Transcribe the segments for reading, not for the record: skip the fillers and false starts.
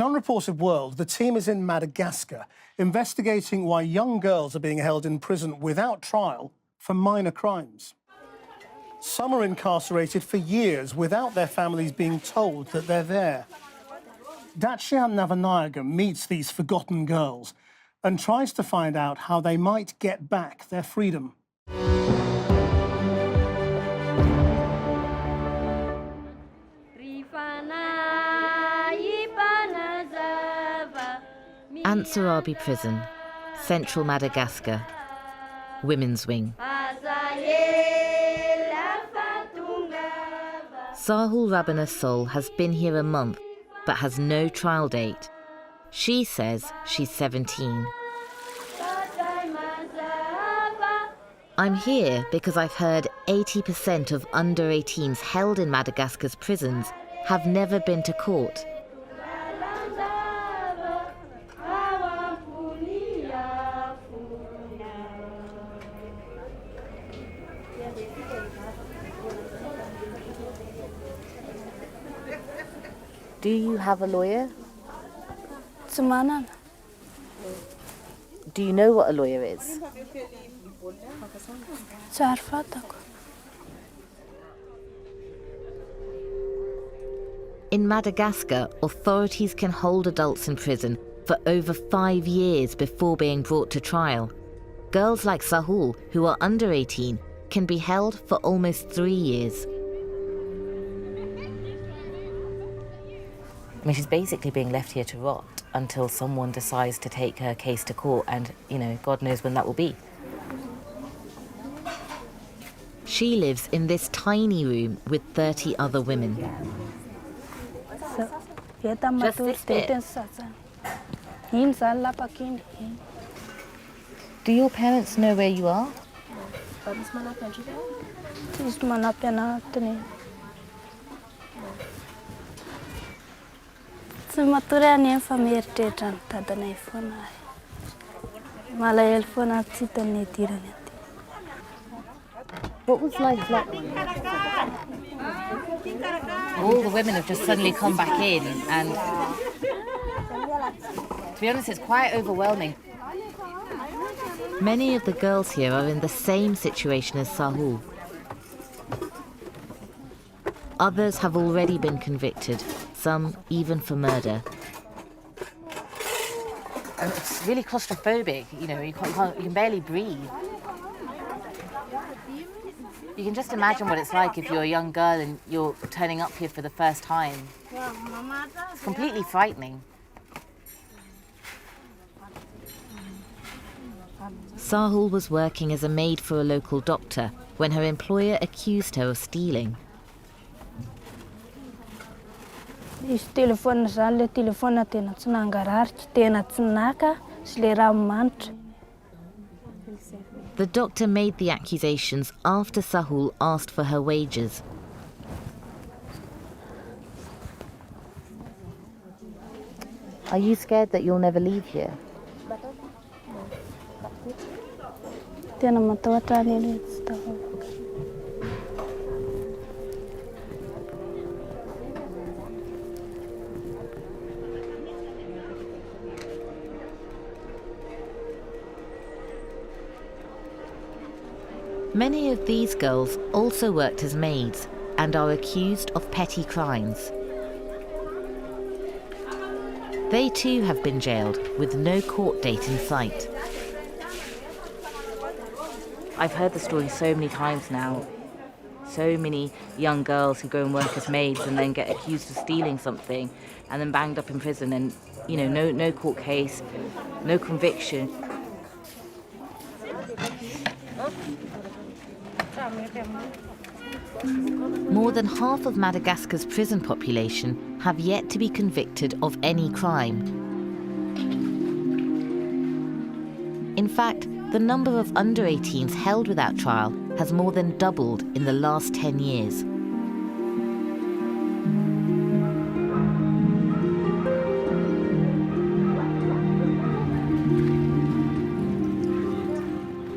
In Unreported World, the team is in Madagascar, investigating why young girls are being held in prison without trial for minor crimes. Some are incarcerated for years without their families being told that they're there. Datshiane Navanayagam meets these forgotten girls and tries to find out how they might get back their freedom. Ansarabi Prison, Central Madagascar, Women's Wing. Sahul Rabana Sol has been here a month, but has no trial date. She says she's 17. I'm here because I've heard 80% of under-18s held in Madagascar's prisons have never been to court. Do you have a lawyer? Do you know what a lawyer is? In Madagascar, authorities can hold adults in prison for over 5 years before being brought to trial. Girls like Sahul, who are under 18, can be held for almost 3 years. I mean, she's basically being left here to rot until someone decides to take her case to court, and, you know, God knows when that will be. She lives in this tiny room with 30 other women. Just this bit. Do your parents know where you are? What was life like? All the women have just suddenly come back in, and to be honest, it's quite overwhelming. Many of the girls here are in the same situation as Sahul. Others have already been convicted, some even for murder. And it's really claustrophobic, you know, you can barely breathe. You can just imagine what it's like if you're a young girl and you're turning up here for the first time. It's completely frightening. Sahul was working as a maid for a local doctor when her employer accused her of stealing. The doctor made the accusations after Sahul asked for her wages. Are you scared that you'll never leave here? Many of these girls also worked as maids and are accused of petty crimes. They too have been jailed with no court date in sight. I've heard the story so many times now. So many young girls who go and work as maids and then get accused of stealing something and then banged up in prison, and, you know, no court case, no conviction. More than half of Madagascar's prison population have yet to be convicted of any crime. In fact, the number of under-18s held without trial has more than doubled in the last 10 years.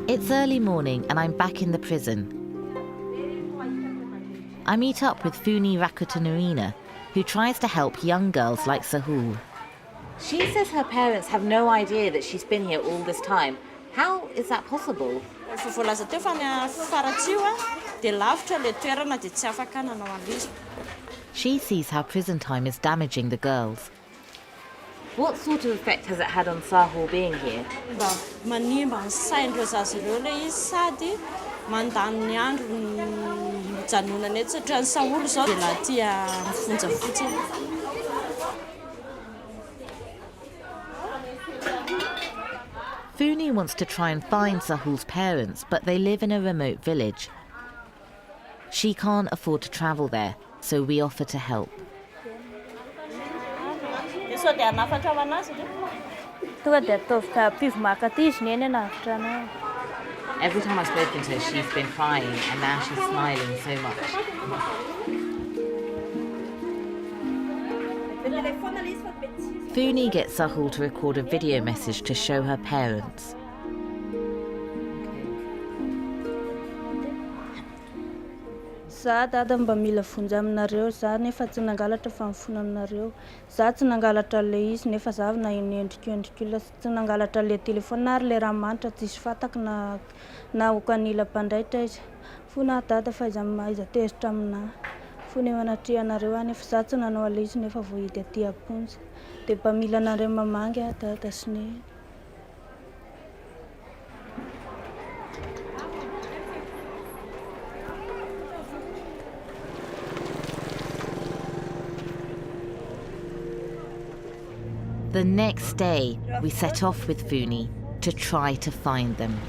It's early morning and I'm back in the prison. I meet up with Funi Rakutanarina, who tries to help young girls like Sahul. She says her parents have no idea that she's been here all this time. How is that possible? She sees how prison time is damaging the girls. What sort of effect has it had on Sahul being here? Funi wants to try and find Sahul's parents, but they live in a remote village. She can't afford to travel there, so we offer to help. Every time I've spoken to her, she's been crying, and now she's smiling so much. Funi gets Sahul to record a video message to show her parents. Za dada mba mila fonja aminareo za nefa tsy nangalatra fa mifono aminareo. Za tsy nangalatra le izy nefa za na endrik'olona tsy nangalatra le telefaonina ary le raha manitra tsisy fatako na okanila mpandraitra izy. Fona dada fa iza tezitra amina. Fony manatria anareo nefa za tsy nanao le izy nefa voahidy aty aponja. Dia mba mila anareo mamangy dada sy ne. The next day, we set off with Funi to try to find them.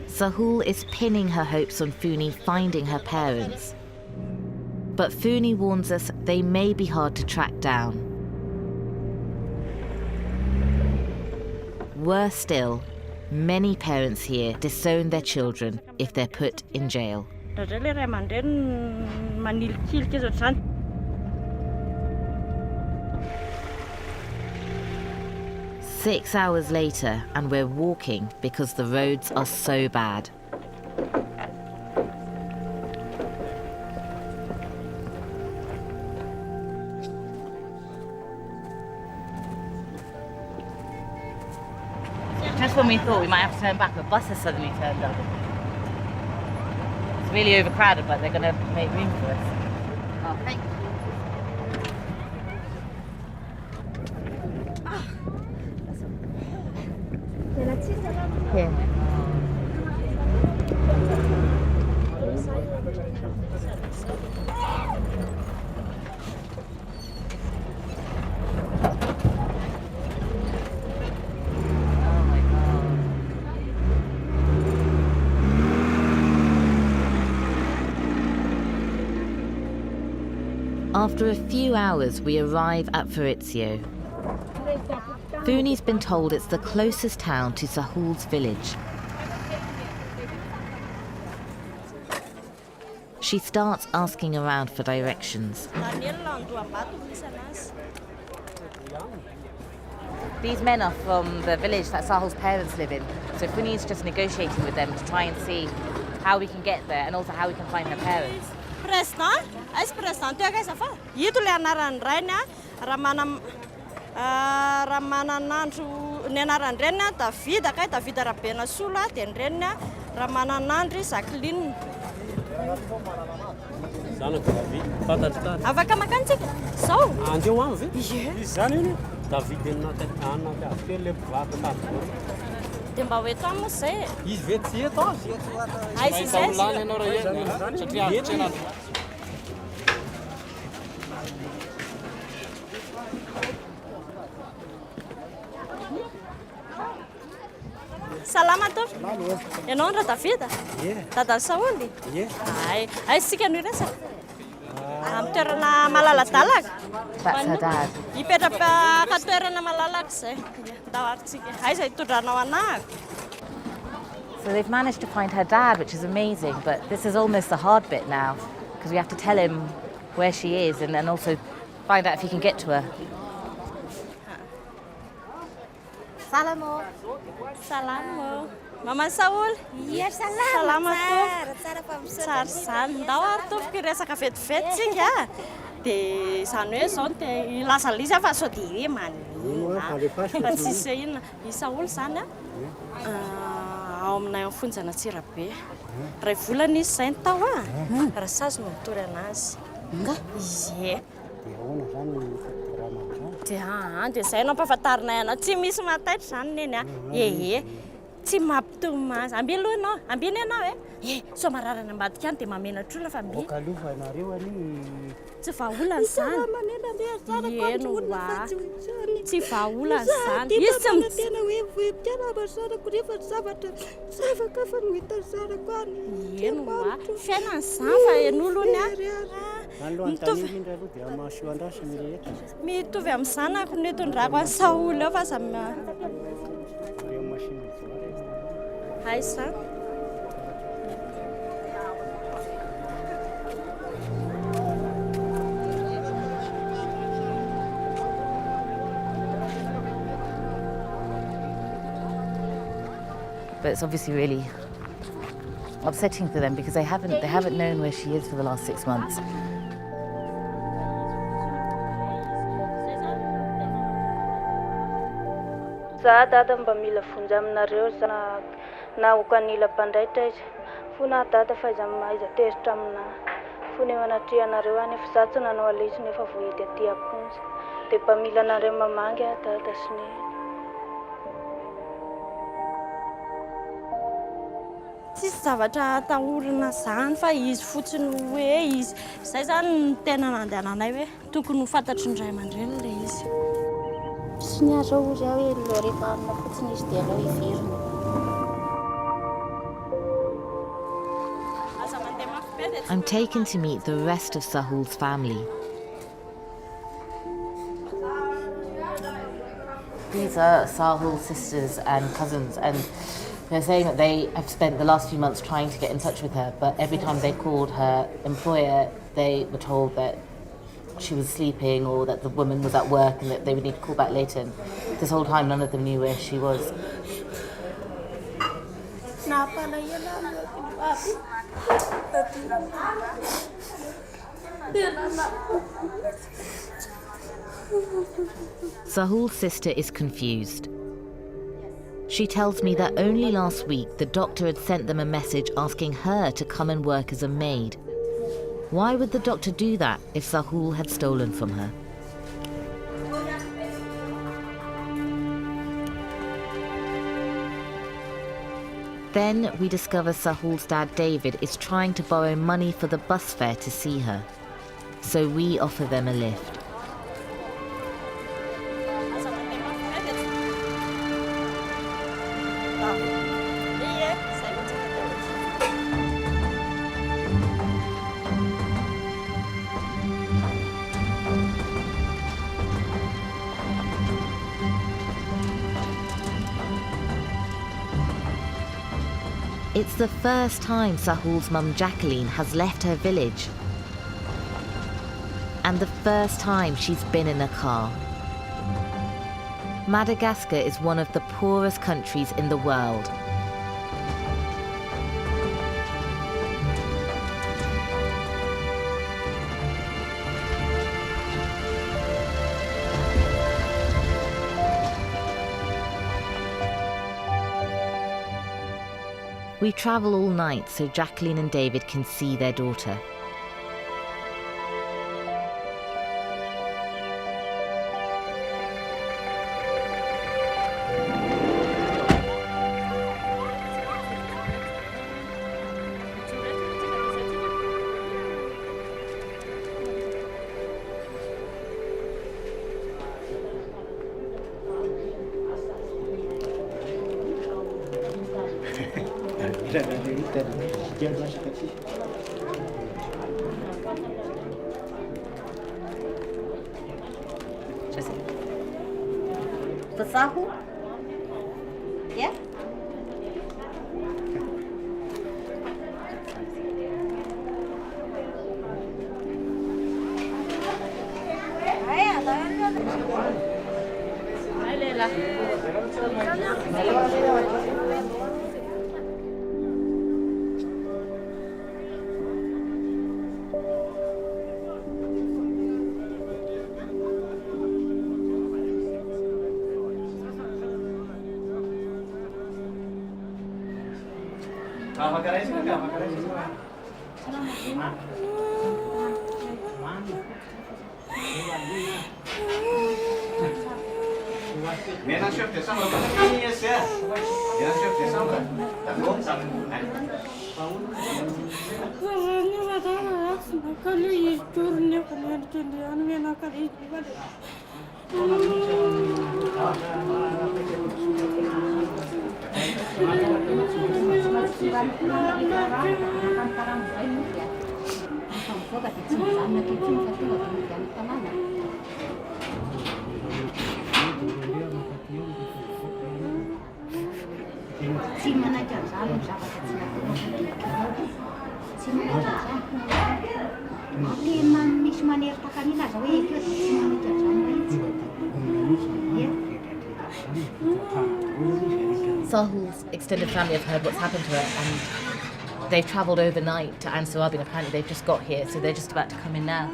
Sahul is pinning her hopes on Funi finding her parents. But Funi warns us they may be hard to track down. Worse still, many parents here disown their children if they're put in jail. 6 hours later, and we're walking because the roads are so bad. Just when we thought we might have to turn back, a bus has suddenly turned up. It's really overcrowded, but they're going to make room for us. Oh, thank you. Here. After a few hours, we arrive at Furitsio. Funi's been told it's the closest town to Sahul's village. She starts asking around for directions. These men are from the village that Sahul's parents live in, so Funi's just negotiating with them to try and see how we can get there and also how we can find her parents. Ramana Nandru Nenarandrena, David Rabena Sula, Dendrena, Ramana Nandri, Jacqueline. Avaka makantsika. So. Andeo any ve? Yes. Izany io David Natana avy le mpivady tato. Dia mba ho eto moa izay. Izy ve tsy eto azy? Aiza izay? Ianao raha satria avy Salama to. Ianao andra Davida? Ie. Dada Saoly? Ie. Ay sika no resaka. Amin'ny toerana malaladalaka. That's her dad. Hipetraka toerana malalaka izay. Daharitsika. Aiza hitondranao anahako. So they've managed to find her dad, which is amazing, but this is almost the hard bit now, because we have to tell him where she is and then also find out if he can get to her. Salamo. Salamo. Mama Saul? Yes, Salama Tsara Tsara izany. Ndao ary tompoko resaka vetivety tsika. Dia izany hoe izao dia lasa liza fa sao dia hoe manina fa tsisy inona isa olo izany ao aminay amin'ny fonjana Tsirabe. Ray volana izy izay ny tao raha sazy no mitory anazy. Ie. Dia izay no ampahafantarinay anao tsy misy mataitra izany neny tsy mampitomazy amby aloha ianao ambiny ianao sao mararana ambadika any dia mamenatra olona fa amby tsy vahaolana izany eno tsy vahaolana izany izy tsy tena hoe voe-pianaba zanako rehefa zavatra zavaka fa no hita zanako any eno fiainana izany fa en'olo mitovy amin'ny zanako no etondrako any Saoly ao fa Aïssa. But it's obviously really upsetting for them because they haven't known where she is for the last 6 months. Za dada mba mila vonjy aminareo na hokanila mpandraitra izy fona dada fa izy tezitra amina fona eo anatrianareo any efa za tsy nanao ale izy nefa vohety aty aponza dia mba mila anareo mamangy dada sy ny tsisy zavatra atahorana izany fa izy fotsiny hoe izy izay zany no tena nandehananay hoe tokony ho fantatry ny ray aman-dreny ilay izy. Sy ny azo ozy aho hoe rehefa amina fotsiny izy dia aleo iverina. I'm taken to meet the rest of Sahul's family. These are Sahul's sisters and cousins, and they're saying that they have spent the last few months trying to get in touch with her, but every time they called her employer, they were told that she was sleeping or that the woman was at work and that they would need to call back later. And this whole time, none of them knew where she was. Sahul's sister is confused. She tells me that only last week the doctor had sent them a message asking her to come and work as a maid. Why would the doctor do that if Sahul had stolen from her? Then we discover Sahul's dad David is trying to borrow money for the bus fare to see her. So we offer them a lift. It's the first time Sahul's mum Jacqueline has left her village. And the first time she's been in a car. Madagascar is one of the poorest countries in the world. We travel all night so Jacqueline and David can see their daughter. The Sahul? Yeah? Sahul's extended family have heard what's happened to her, and they've travelled overnight to Ansuabi, and apparently they've just got here, so they're just about to come in now.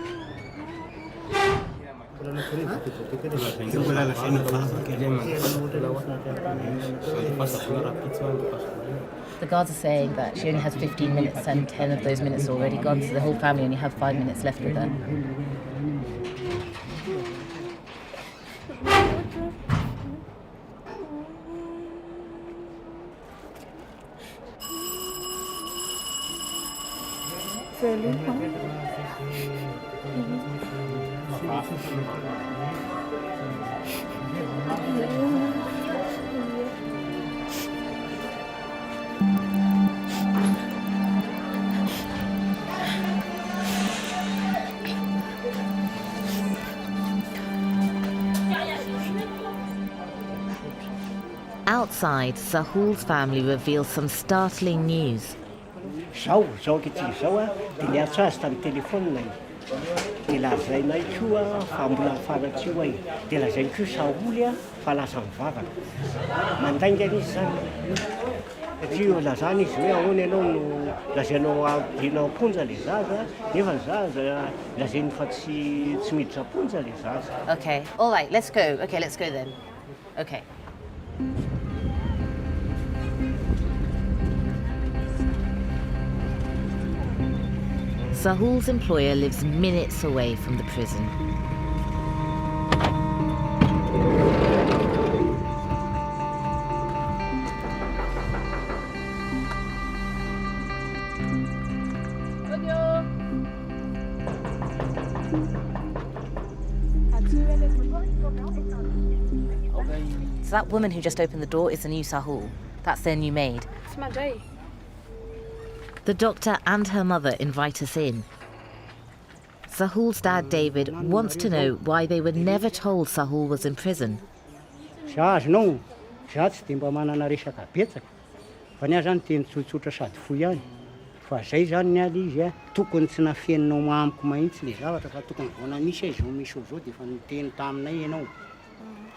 The guards are saying that she only has 15 minutes and 10 of those minutes are already gone, so the whole family only have 5 minutes left with her. Outside, Sahul's family reveals some startling news. Zao ankehitriny zao a dia niatso azy tamin'ny telefaonina dia lazainay koa fa mbola mifanatsy io ay dia lazainy koa Saoly a fa lasa mivavaka mandaingana izy zany satria lazana izy hoe ahoana ianao no lazainao ampidianao amponja le zaza nefa zaza lazainy fa tsy miditra amponja le zaza. Okay, all right, let's go. Okay, let's go then. Okay. Sahul's employer lives minutes away from the prison. So that woman who just opened the door is the new Sahul. That's their new maid. It's my day. The doctor and her mother invite us in. Sahul's dad, David, wants to know why they were never told Sahul was in prison. Za azonao za tsy dia mba manana resaka betsaka fa ny ahy zany teny tsotsotra sady fohy ihany fa zay zany ny aly izy a tokony tsy nafeninao mamiko mahitsy le zavatra fa tokony vao misy zao misy zao dia fa niteny taminay ianao.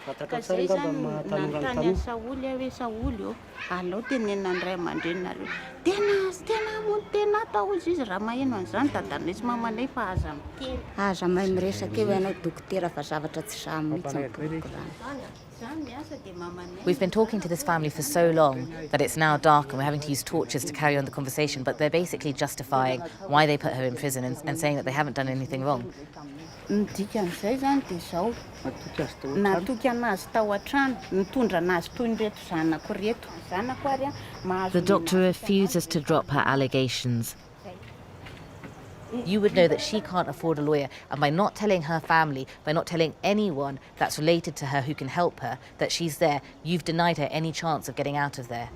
Ka zay zany nanontany Saoly hoe Saoly io alao tenenina ny ray aman-drenareo tena atao izy raha maheno an'izany dadanay sy mamanay fa aza miteny aza mahay miresaka eo ianao dokotera fa zavatra tsy samy mihitsy mikorana. We've been talking to this family for so long that it's now dark and we're having to use torches to carry on the conversation, but they're basically justifying why they put her in prison and saying that they haven't done anything wrong. Dikan'izay zany dia zao natoky anazy tao an-trano nitondra anazy toy ny reto zanako reto zanako ary mahazo. The doctor refuses to drop her allegations. You would know that she can't afford a lawyer, and by not telling her family, by not telling anyone that's related to her who can help her, that she's there, you've denied her any chance of getting out of there.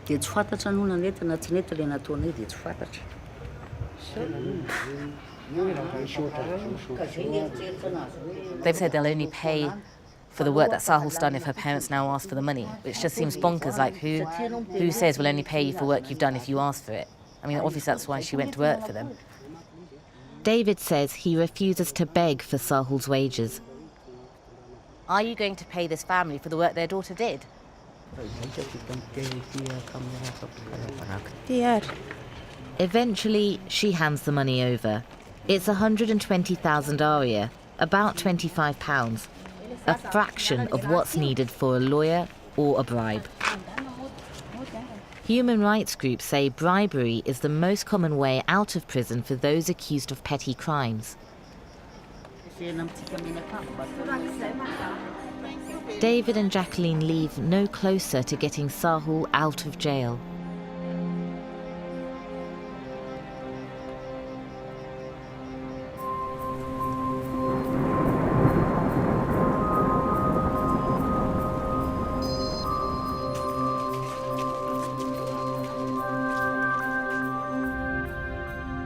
Dia tsy fantatra nona netana tsy nety ilay nataonay dia tsy fantatra. They've said they'll only pay for the work that Sahul's done if her parents now ask for the money, which just seems bonkers. Like, who says we'll only pay you for work you've done if you ask for it? I mean, obviously that's why she went to work for them. David says he refuses to beg for Sahul's wages. Are you going to pay this family for the work their daughter did? Eventually, she hands the money over. It's 120,000 aria, about £25, a fraction of what's needed for a lawyer or a bribe. Human rights groups say bribery is the most common way out of prison for those accused of petty crimes. David and Jacqueline leave no closer to getting Sahul out of jail.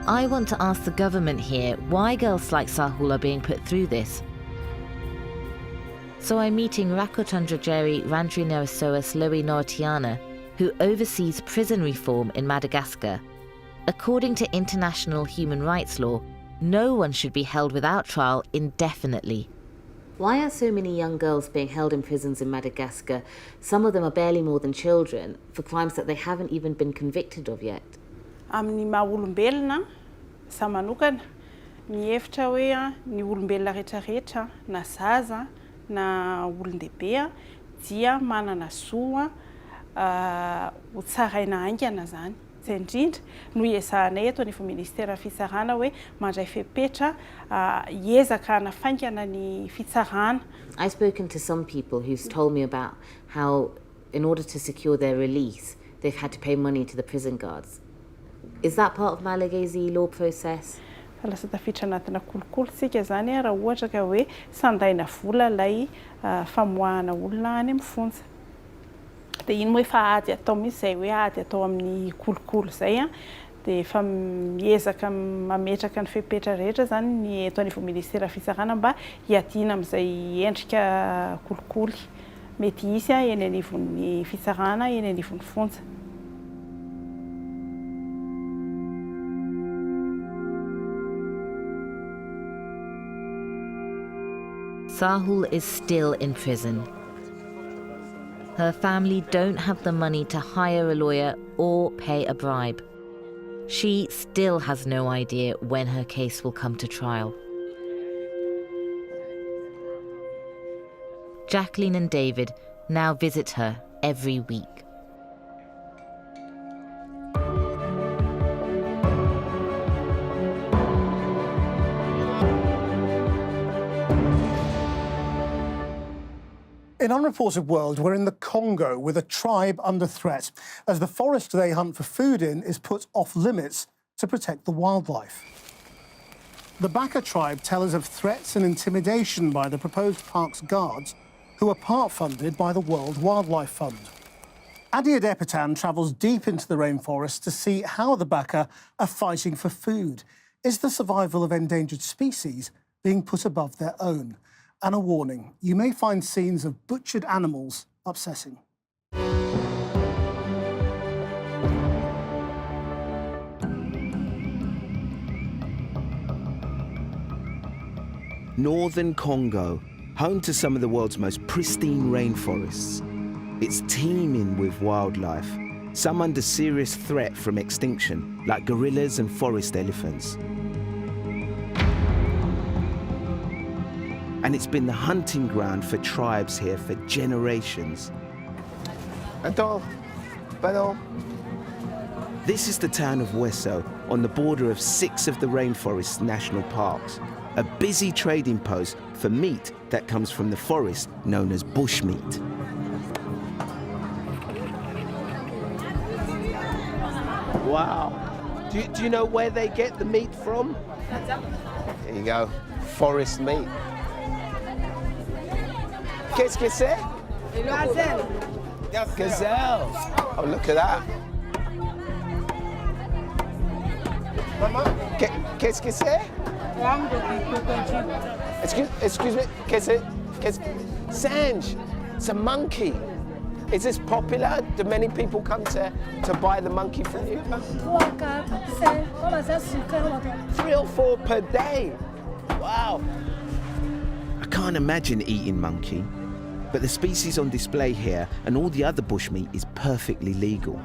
I want to ask the government here why girls like Sahul are being put through this. So I'm meeting Rakotandrajeri Randrinasoas Loe Nortiana, who oversees prison reform in Madagascar. According to international human rights law, no one should be held without trial indefinitely. Why are so many young girls being held in prisons in Madagascar? Some of them are barely more than children, for crimes that they haven't even been convicted of yet. Amin'ny maha-olombelona za manokana mihevitra hoe ny olombelona rehetrarehetra na zaza na olon-dehibe dia manana zo ho tsaraina haingana zany. Izay indrindra no iezahanay eto an'efa ministera fitsarana hoe mandray fepetra hiezaka hanafaingana ny fitsarana. I've spoken to some people who've told me about how in order to secure their release they've had to pay money to the prison guards. Is that part of Malagasy law process? Lasa tafiditra anatina kolokolo sika zany raha ohatra ka hoe sandaina vola lay famoahana olona any amin'ny fonja. Dia iny moa efa ady atao mihitsy izay hoe ady atao amin'ny kolokolo izay dia efa miezaka mametraka ny fepetra rehetra zany ny eto an'evo ministera fitsarana mba hiadiana amin'izay endrika kolikoly mety hisy eny an'ivon'ny fitsarana eny an'ivon'ny fonja. Sahul is still in prison. Her family don't have the money to hire a lawyer or pay a bribe. She still has no idea when her case will come to trial. Jacqueline and David now visit her every week. In Unreported World, we're in the Congo with a tribe under threat as the forest they hunt for food in is put off limits to protect the wildlife. The Baka tribe tell us of threats and intimidation by the proposed park's guards, who are part-funded by the World Wildlife Fund. Ade Adepitan travels deep into the rainforest to see how the Baka are fighting for food. Is the survival of endangered species being put above their own? And a warning, you may find scenes of butchered animals upsetting. Northern Congo, home to some of the world's most pristine rainforests. It's teeming with wildlife, some under serious threat from extinction, like gorillas and forest elephants. And it's been the hunting ground for tribes here for generations. This is the town of Wesso, on the border of 6 of the rainforest's national parks, a busy trading post for meat that comes from the forest known as bushmeat. Wow. Do you know where they get the meat from? There you go, forest meat. Qu'est-ce que c'est? Gazelle. Gazelle. Oh, look at that. Qu'est-ce que c'est? Excuse me. Qu'est-ce? Sange. It's a monkey. Is this popular? Do many people come to buy the monkey from you? 3 or 4 per day. Wow. I can't imagine eating monkey, but the species on display here and all the other bushmeat is perfectly legal.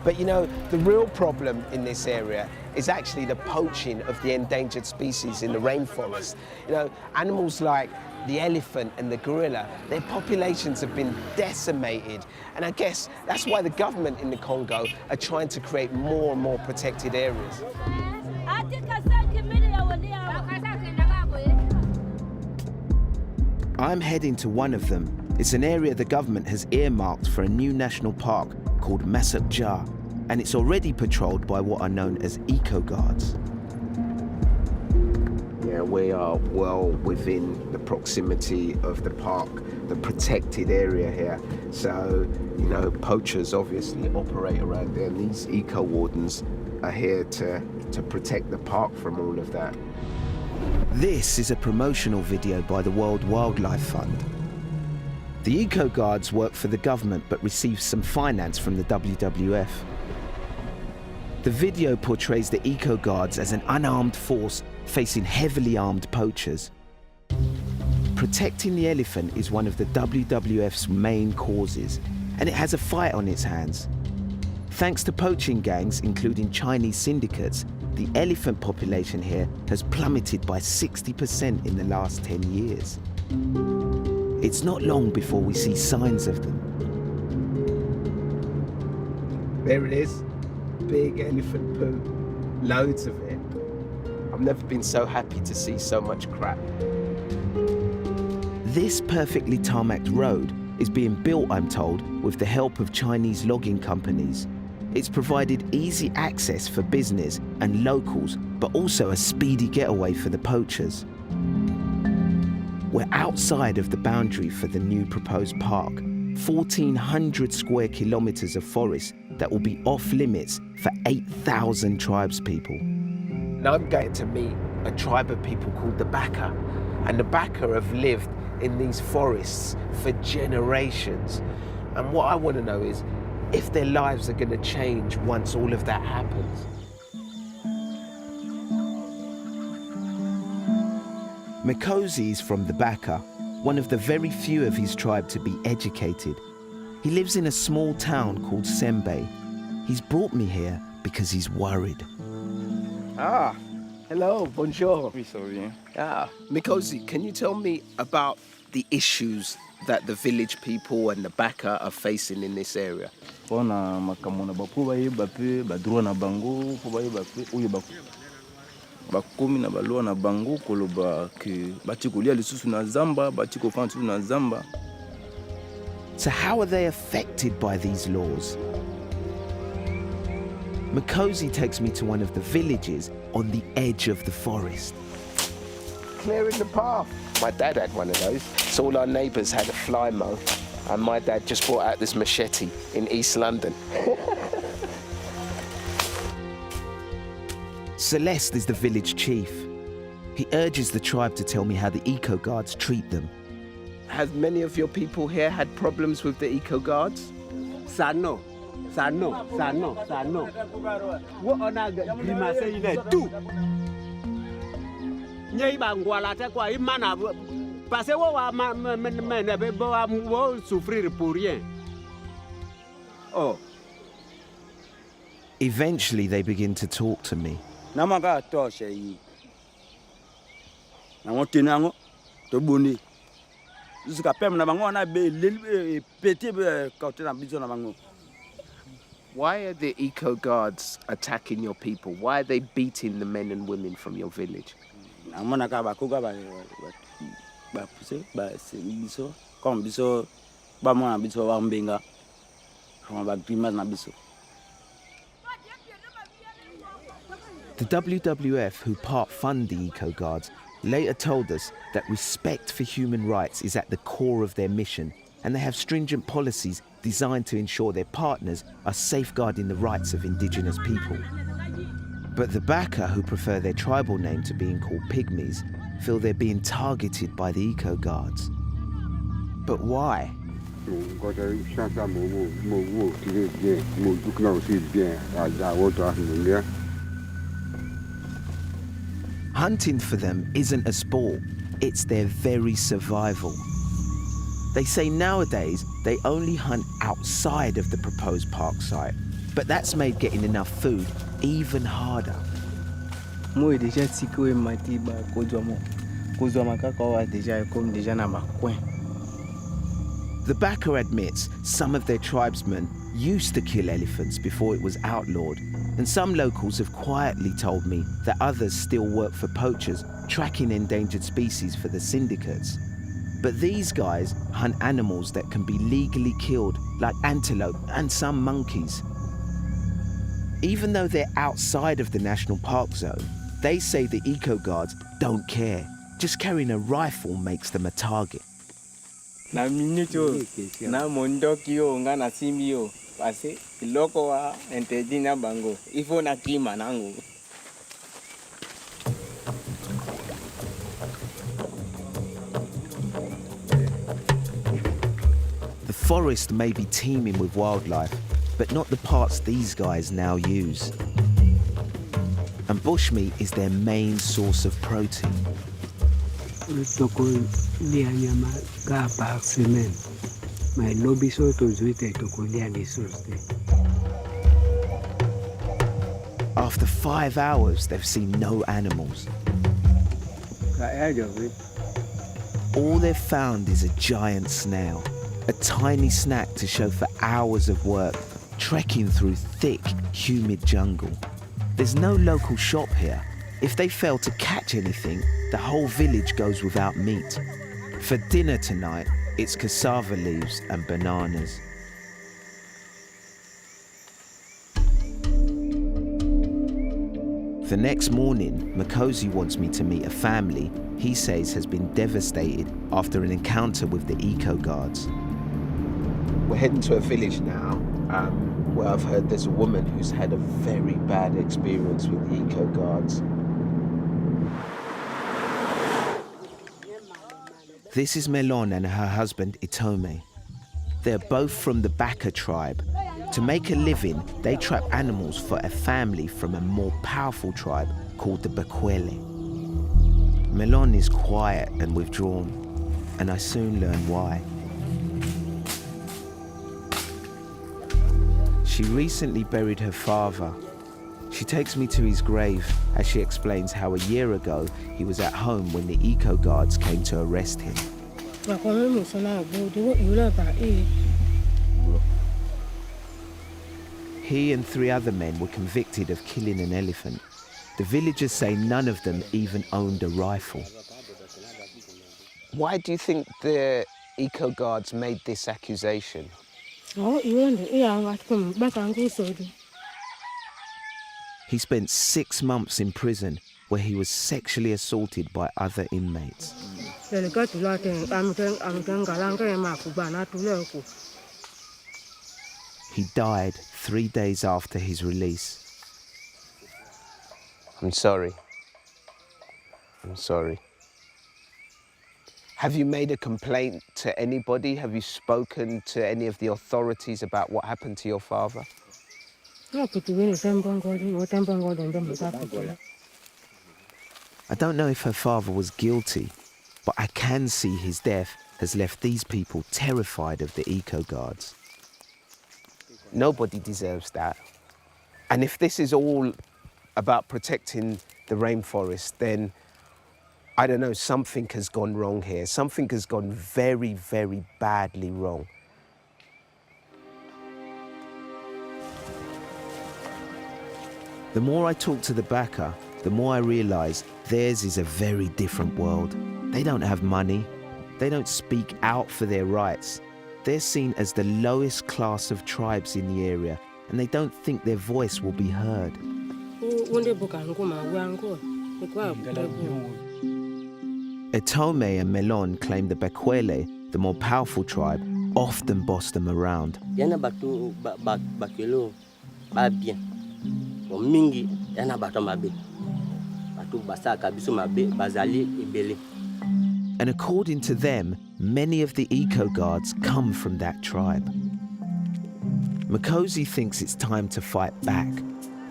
But you know, the real problem in this area is actually the poaching of the endangered species in the rainforest. You know, animals like the elephant and the gorilla, their populations have been decimated. And I guess that's why the government in the Congo are trying to create more and more protected areas. I'm heading to one of them. It's an area the government has earmarked for a new national park called Masakja, and it's already patrolled by what are known as eco-guards. Yeah, we are well within the proximity of the park, the protected area here. So, you know, poachers obviously operate around there, and these eco-wardens are here to protect the park from all of that. This is a promotional video by the World Wildlife Fund. The eco-guards work for the government but receive some finance from the WWF. The video portrays the eco-guards as an unarmed force facing heavily armed poachers. Protecting the elephant is one of the WWF's main causes, and it has a fight on its hands. Thanks to poaching gangs, including Chinese syndicates, the elephant population here has plummeted by 60% in the last 10 years. It's not long before we see signs of them. There it is, big elephant poo, loads of it. I've never been so happy to see so much crap. This perfectly tarmacked road is being built, I'm told, with the help of Chinese logging companies. It's provided easy access for business and locals, but also a speedy getaway for the poachers. We're outside of the boundary for the new proposed park, 1,400 square kilometers of forest that will be off limits for 8,000 tribespeople. Now I'm going to meet a tribe of people called the Baka, and the Baka have lived in these forests for generations. And what I want to know is if their lives are going to change once all of that happens. Mikosi is from the Baka, one of the very few of his tribe to be educated. He lives in a small town called Sembe. He's brought me here because he's worried. Ah, hello, bonjour. Oui, ça va bien. Ah, Mikosi, can you tell me about the issues that the village people and the Baka are facing in this area? Pona makamona bapo baye bape badroit na bango po baye bape oyo bakomi na balwa na bango koloba ke batiko lia lisusu na zamba batiko fantu na zamba. So how are they affected by these laws? Mikosi takes me to one of the villages on the edge of the forest. Clearing the path. My dad had one of those. So all our neighbours had a fly mow, and my dad just brought out this machete in East London. Celeste is the village chief. He urges the tribe to tell me how the eco-guards treat them. Have many of your people here had problems with the eco-guards? Sano. What on a grimace in a two? Nyibangwala kwa imana parce que wa men vont souffrir pour rien. Oh. Eventually they begin to talk to me. Namaga toshe yi. Na ngotinango to boni. Zuka pem na bango na be petit be kautena bizo na bango. Why are the eco-guards attacking your people? Why are they beating the men and women from your village? Amona ka bakuga ba puse ba biso comme biso ba mona biso ba mbenga kama ba grimas na biso. The WWF, who part fund the eco-guards, later told us that respect for human rights is at the core of their mission, and they have stringent policies designed to ensure their partners are safeguarding the rights of indigenous people. But the Baka, who prefer their tribal name to being called pygmies, feel they're being targeted by the eco-guards. But why? Hunting for them isn't a sport, it's their very survival. They say nowadays they only hunt outside of the proposed park site, but that's made getting enough food even harder. The Baka admits some of their tribesmen used to kill elephants before it was outlawed, and some locals have quietly told me that others still work for poachers, tracking endangered species for the syndicates. But these guys hunt animals that can be legally killed, like antelope and some monkeys. Even though they're outside of the national park zone, they say the eco guards don't care. Just carrying a rifle makes them a target. Na minuto na mondokio ngana simio pase iloko wa entejina bango ifo na kima nangu. The forest may be teeming with wildlife, but not the parts these guys now use. And bushmeat is their main source of protein. After 5 hours, they've seen no animals. All they've found is a giant snail, a tiny snack to show for hours of work, trekking through thick, humid jungle. There's no local shop here. If they fail to catch anything, the whole village goes without meat. For dinner tonight, it's cassava leaves and bananas. The next morning, Makosi wants me to meet a family he says has been devastated after an encounter with the eco guards. We're heading to a village now where I've heard there's a woman who's had a very bad experience with the eco guards. This is Melon and her husband Itome. They're both from the Baka tribe. To make a living, they trap animals for a family from a more powerful tribe called the Bakwele. Melon is quiet and withdrawn, and I soon learn why. She recently buried her father. She takes me to his grave as she explains how a year ago he was at home when the eco guards came to arrest him. He and 3 other men were convicted of killing an elephant. The villagers say none of them even owned a rifle. Why do you think the eco guards made this accusation? He spent 6 months in prison where he was sexually assaulted by other inmates. He died 3 days after his release. I'm sorry. I'm sorry. Have you made a complaint to anybody? Have you spoken to any of the authorities about what happened to your father? I don't know if her father was guilty, but I can see his death has left these people terrified of the eco guards. Nobody deserves that. And if this is all about protecting the rainforest, then I don't know, something has gone wrong here. Something has gone very, very badly wrong. The more I talk to the Baka, the more I realize theirs is a very different world. They don't have money. They don't speak out for their rights. They're seen as the lowest class of tribes in the area, and they don't think their voice will be heard. Itome and Melon claim the Bakwele, the more powerful tribe, often boss them around. And according to them, many of the eco guards come from that tribe. Makosi thinks it's time to fight back.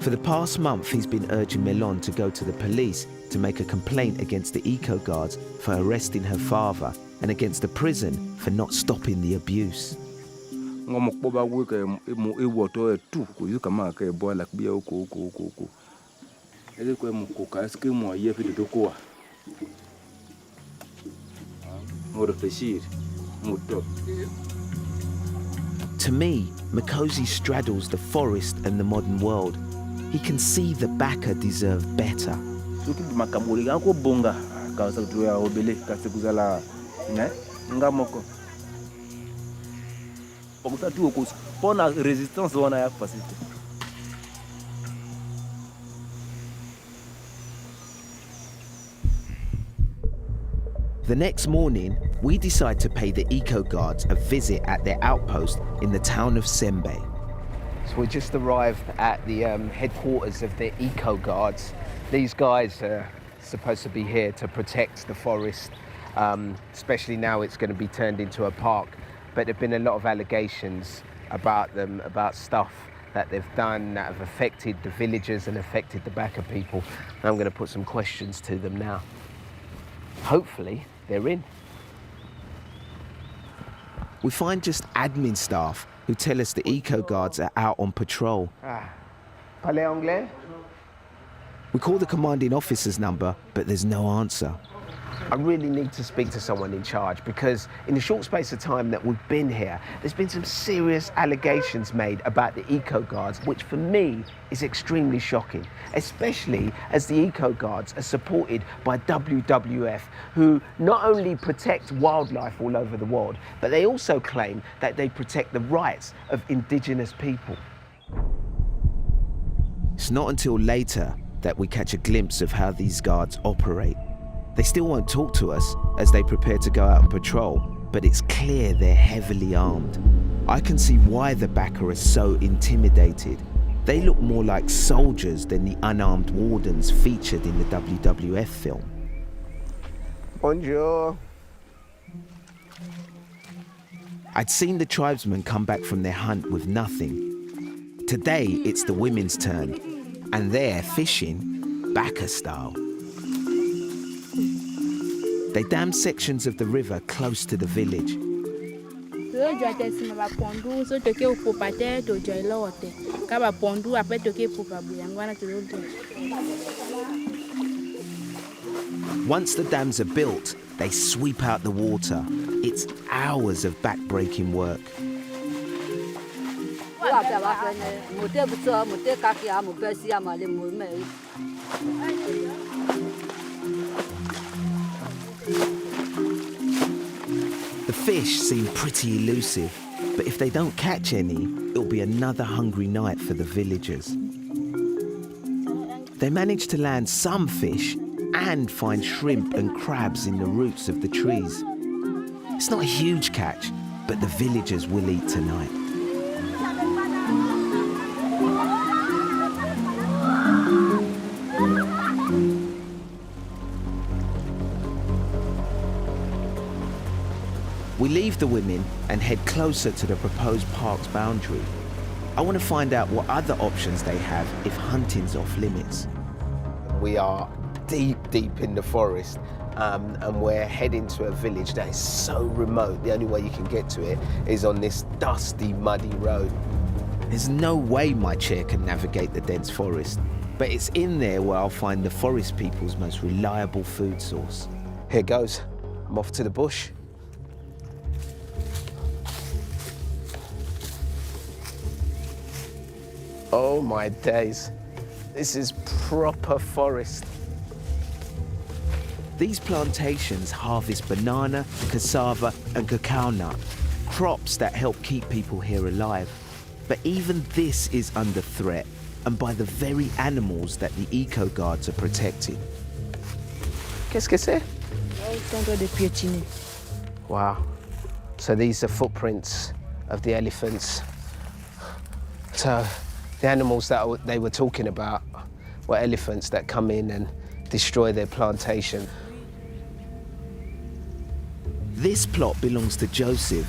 For the past month, he's been urging Melon to go to the police to make a complaint against the eco guards for arresting her father and against the prison for not stopping the abuse. To me, Makosi straddles the forest and the modern world. He can see the Baka deserve better. The next morning, we decide to pay the eco guards a visit at their outpost in the town of Sembe. So we just arrived at the headquarters of the eco guards. These guys are supposed to be here to protect the forest, especially now it's going to be turned into a park. But there have been a lot of allegations about them, about stuff that they've done that have affected the villagers and affected the Baka people. And I'm going to put some questions to them now. Hopefully, they're in. We find just admin staff who tell us the eco guards are out on patrol. Parlez anglais? We call the commanding officer's number, but there's no answer. I really need to speak to someone in charge because in the short space of time that we've been here, there's been some serious allegations made about the eco guards, which for me is extremely shocking, especially as the eco guards are supported by WWF, who not only protect wildlife all over the world, but they also claim that they protect the rights of indigenous people. It's not until later that we catch a glimpse of how these guards operate. They still won't talk to us as they prepare to go out on patrol, but it's clear they're heavily armed. I can see why the Baka are so intimidated. They look more like soldiers than the unarmed wardens featured in the WWF film. Bonjour. I'd seen the tribesmen come back from their hunt with nothing. Today, it's the women's turn, and they're fishing Baka style. They dam sections of the river close to the village. Once the dams are built, they sweep out the water. It's hours of back-breaking work. The fish seem pretty elusive, but if they don't catch any, it'll be another hungry night for the villagers. They manage to land some fish and find shrimp and crabs in the roots of the trees. It's not a huge catch, but the villagers will eat tonight. We leave the women and head closer to the proposed park's boundary. I want to find out what other options they have if hunting's off limits. We are deep in the forest and we're heading to a village that is so remote. The only way you can get to it is on this dusty, muddy road. There's no way my chair can navigate the dense forest, but it's in there where I'll find the forest people's most reliable food source. Here goes. I'm off to the bush. Oh my days, this is proper forest. These plantations harvest banana, cassava and cacao nut, crops that help keep people here alive. But even this is under threat, and by the very animals that the eco guards are protecting. Qu'est-ce que c'est? Wow, so these are footprints of the elephants. So the animals that they were talking about were elephants that come in and destroy their plantation. This plot belongs to Joseph.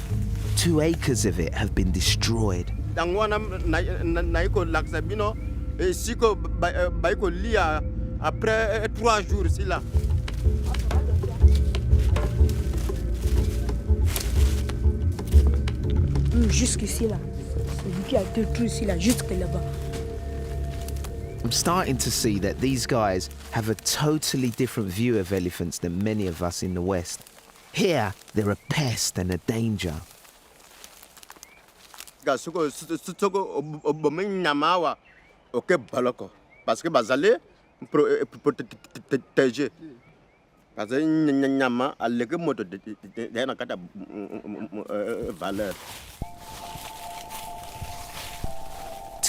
2 acres of it have been destroyed. Jusqu'ici là. Qui a détruit ici là, jusque là-bas. I'm starting to see that these guys have a totally different view of elephants than many of us in the West. Here, they're a pest and a danger. To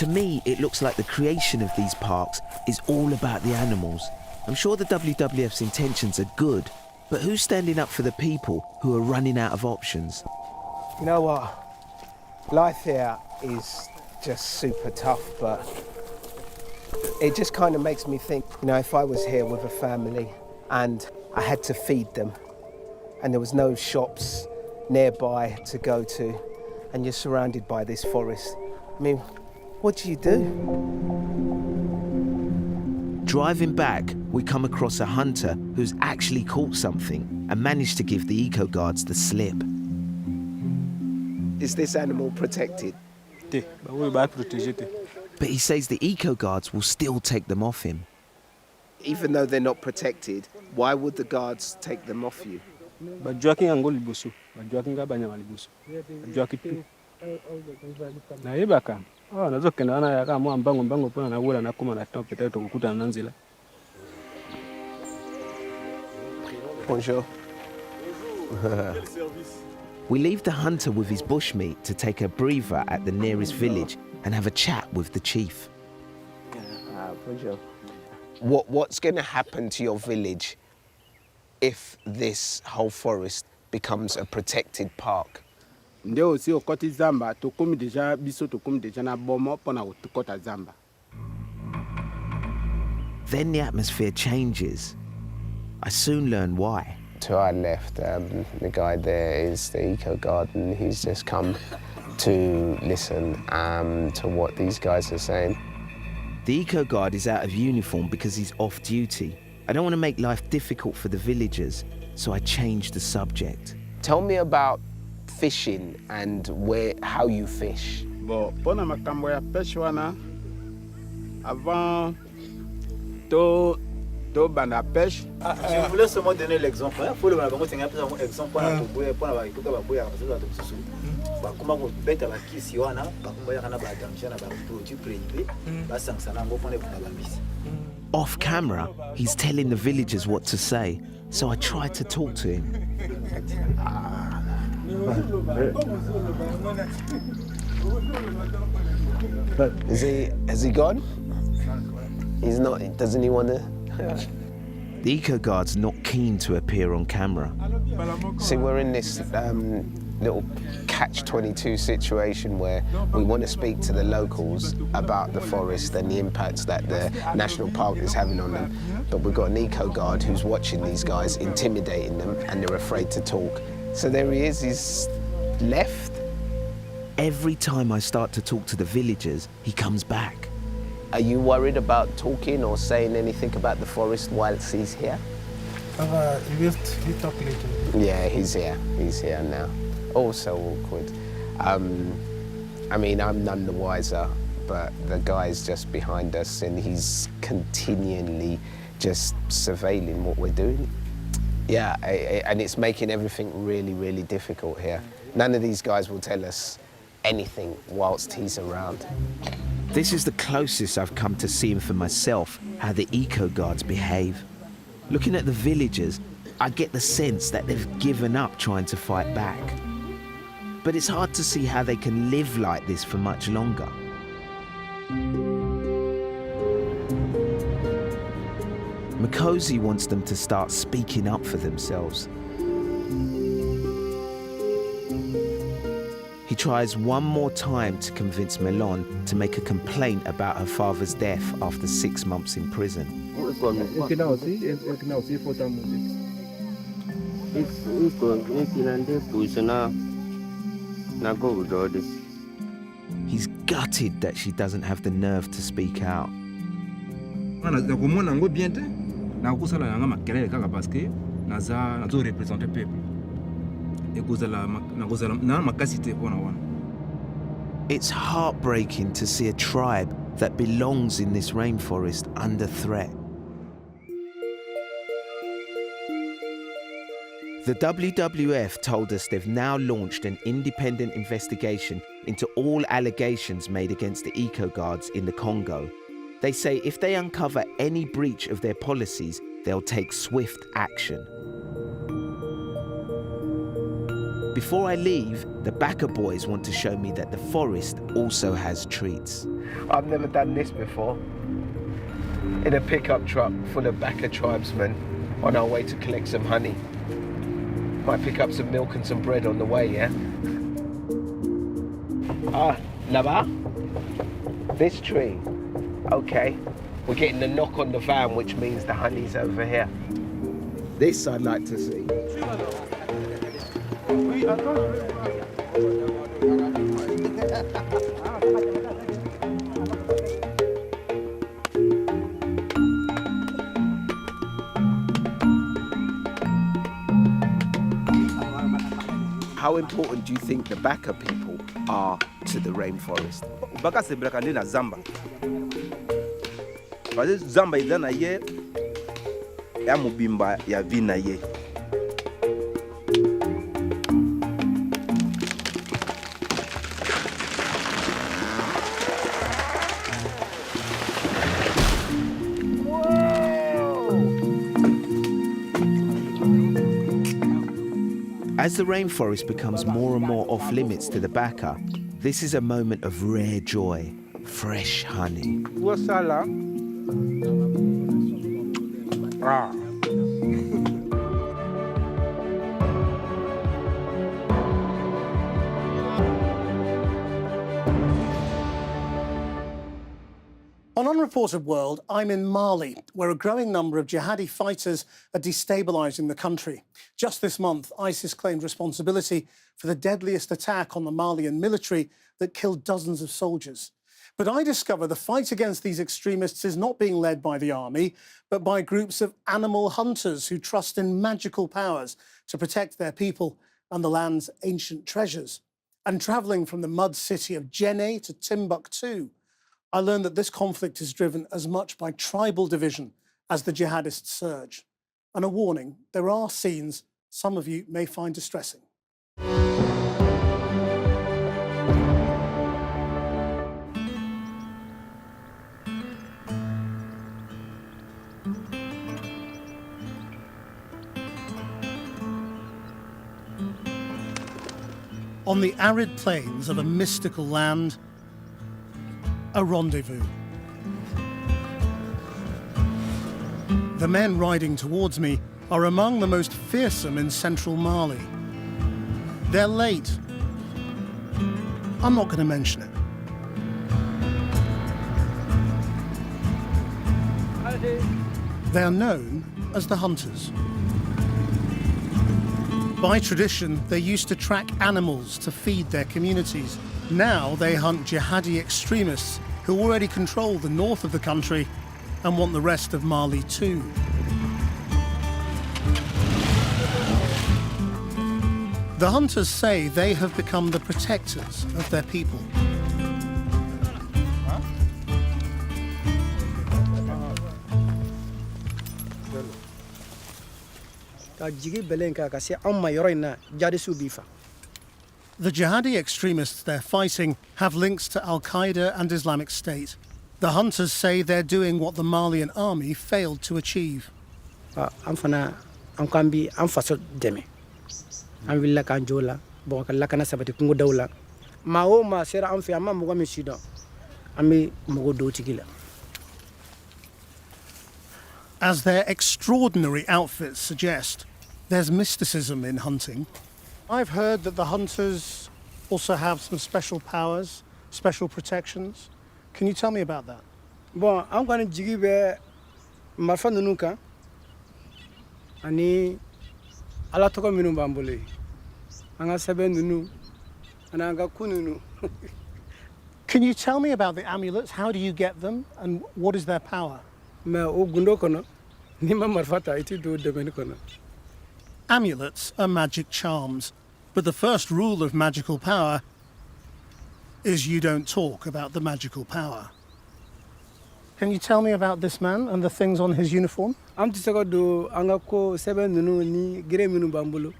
me, it looks like the creation of these parks is all about the animals. I'm sure the WWF's intentions are good, but who's standing up for the people who are running out of options? You know what? Life here is just super tough, but it just kind of makes me think, you know, if I was here with a family and I had to feed them and there was no shops nearby to go to and you're surrounded by this forest, I mean, what do you do? Driving back, we come across a hunter who's actually caught something and managed to give the eco guards the slip. Is this animal protected? But he says the eco guards will still take them off him. Even though they're not protected, why would the guards take them off you? Bonjour. We leave the hunter with his bushmeat to take a breather at the nearest village and have a chat with the chief. Bonjour. What's going to happen to your village if this whole forest becomes a protected park? Then the atmosphere changes. I soon learn why. To our left, the guy there is the eco guard, and he's just come to listen to what these guys are saying. The eco guard is out of uniform because he's off duty. I don't want to make life difficult for the villagers, so I change the subject. Tell me about fishing and how you fish. Bon, pona makambo ya pêche wana avant to banda pêche. Je voulais seulement donner l'exemple. Il faut le bango tenga pesa exemple pour la ikuka baboya parce que bato susu. Ba kuma ko beta ba kisi wana ba kuma ya kana ba damsha na ba produit privé ba sangsana ngo pone ba bambisi. Off camera, he's telling the villagers what to say, so I try to talk to him. Has he gone? He's not, doesn't he want to? The eco guard's not keen to appear on camera. See, we're in this little catch-22 situation where we want to speak to the locals about the forest and the impacts that the national park is having on them, but we've got an eco guard who's watching these guys, intimidating them, and they're afraid to talk. So there he is, he's left. Every time I start to talk to the villagers, he comes back. Are you worried about talking or saying anything about the forest whilst he's here? We'll talk later. Yeah, he's here now. Oh, so awkward. I mean, I'm none the wiser, but the guy's just behind us and he's continually just surveilling what we're doing. Yeah, and it's making everything really, really difficult here. None of these guys will tell us anything whilst he's around. This is the closest I've come to seeing for myself how the eco guards behave. Looking at the villagers, I get the sense that they've given up trying to fight back. But it's hard to see how they can live like this for much longer. Makosi wants them to start speaking up for themselves. He tries one more time to convince Melon to make a complaint about her father's death after 6 months in prison. He's gutted that she doesn't have the nerve to speak out. It's heartbreaking to see a tribe that belongs in this rainforest under threat. The WWF told us they've now launched an independent investigation into all allegations made against the eco-guards in the Congo. They say if they uncover any breach of their policies, they'll take swift action. Before I leave, the Baka boys want to show me that the forest also has treats. I've never done this before. In a pickup truck full of Baka tribesmen on our way to collect some honey. Might pick up some milk and some bread on the way, yeah? Ah, là-bas? This tree. Okay. We're getting the knock on the van, which means the honey's over here. This I'd like to see. How important do you think the Baka people are to the rainforest? Baka se brakande na zamba. Parce que zamba ida na ye ya mubimba ya vina ye. As the rainforest becomes more and more off limits to the Baka, this is a moment of rare joy, fresh honey. On Unreported World, I'm in Mali, where a growing number of jihadi fighters are destabilising the country. Just this month, ISIS claimed responsibility for the deadliest attack on the Malian military that killed dozens of soldiers. But I discover the fight against these extremists is not being led by the army, but by groups of animal hunters who trust in magical powers to protect their people and the land's ancient treasures. And travelling from the mud city of Djenné to Timbuktu, I learned that this conflict is driven as much by tribal division as the jihadist surge. And a warning, there are scenes some of you may find distressing. On the arid plains of a mystical land, a rendezvous. The men riding towards me are among the most fearsome in central Mali. They're late. I'm not going to mention it. They are known as the hunters. By tradition, they used to track animals to feed their communities. Now they hunt jihadi extremists who already control the north of the country and want the rest of Mali too. The hunters say they have become the protectors of their people. The jihadi extremists they're fighting have links to Al-Qaeda and Islamic State. The hunters say they're doing what the Malian army failed to achieve. As their extraordinary outfits suggest, there's mysticism in hunting. I've heard that the hunters also have some special powers, special protections. Can you tell me about that? Bon, I'm going to give Marfa Nunuka and Alatoko Minubambole. Anga Seben Nunu and Anga Kununu. Can you tell me about the amulets? How do you get them and what is their power? Amulets are magic charms, but the first rule of magical power is you don't talk about the magical power. Can you tell me about this man and the things on his uniform? am ti seko do anga ko sebe nunu ni gire minu bambulu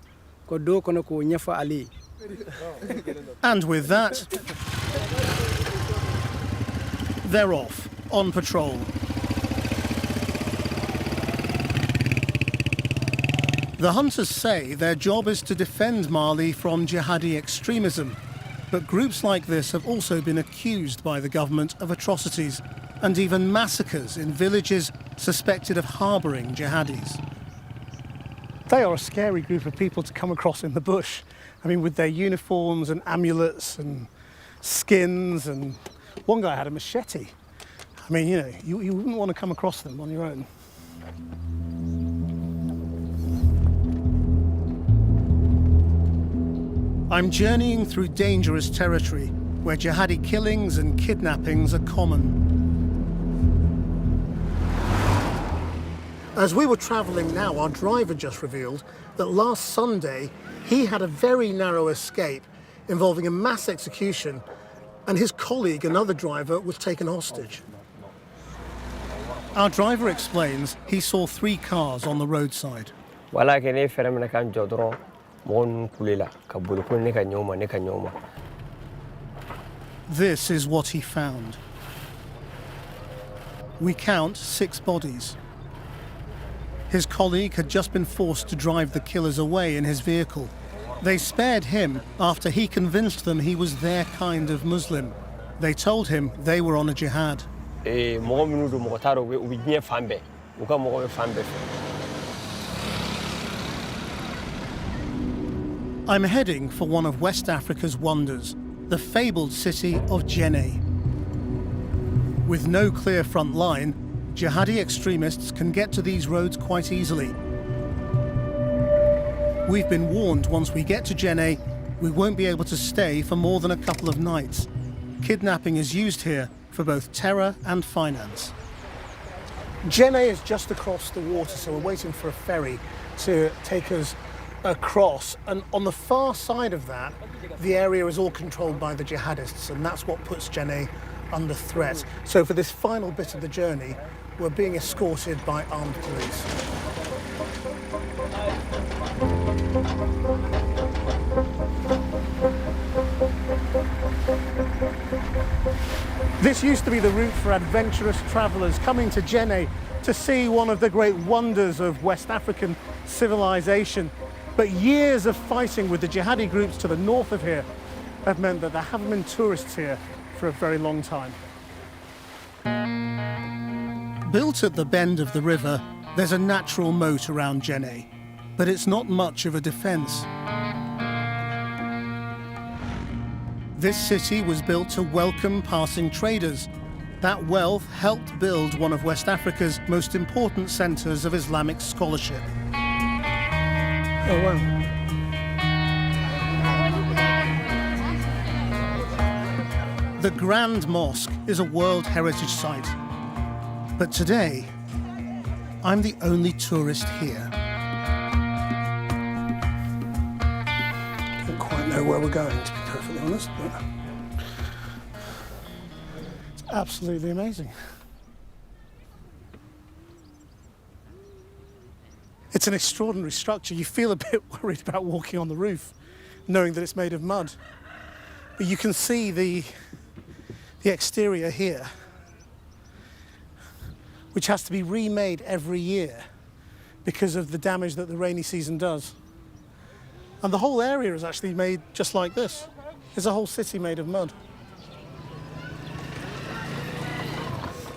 ko do kono ko nyafa ali. And with that, they're off on patrol. The hunters say their job is to defend Mali from jihadi extremism, but groups like this have also been accused by the government of atrocities and even massacres in villages suspected of harbouring jihadis. They are a scary group of people to come across in the bush. I mean, with their uniforms and amulets and skins, and one guy had a machete. I mean, you know, you wouldn't want to come across them on your own. I'm journeying through dangerous territory where jihadi killings and kidnappings are common. As we were travelling now, our driver just revealed that last Sunday he had a very narrow escape involving a mass execution, and his colleague, another driver, was taken hostage. Our driver explains he saw 3 cars on the roadside. This is what he found. We count 6 bodies. His colleague had just been forced to drive the killers away in his vehicle. They spared him after he convinced them he was their kind of Muslim. They told him they were on a jihad. I'm heading for one of West Africa's wonders, the fabled city of Djenné. With no clear front line, jihadi extremists can get to these roads quite easily. We've been warned once we get to Djenné, we won't be able to stay for more than a couple of nights. Kidnapping is used here for both terror and finance. Djenné is just across the water, so we're waiting for a ferry to take us across. And on the far side of that, the area is all controlled by the jihadists, and that's what puts Djenné under threat. So for this final bit of the journey, we're being escorted by armed police. This used to be the route for adventurous travellers coming to Djenné to see one of the great wonders of West African civilization. But years of fighting with the jihadi groups to the north of here have meant that there haven't been tourists here for a very long time. Built at the bend of the river, there's a natural moat around Djenné, but it's not much of a defence. This city was built to welcome passing traders. That wealth helped build one of West Africa's most important centres of Islamic scholarship. Oh, wow. The Grand Mosque is a World Heritage Site. But today, I'm the only tourist here. I don't quite know where we're going, to be perfectly honest, but it's absolutely amazing. It's an extraordinary structure. You feel a bit worried about walking on the roof, knowing that it's made of mud. But you can see the exterior here, which has to be remade every year because of the damage that the rainy season does. And the whole area is actually made just like this. There's a whole city made of mud.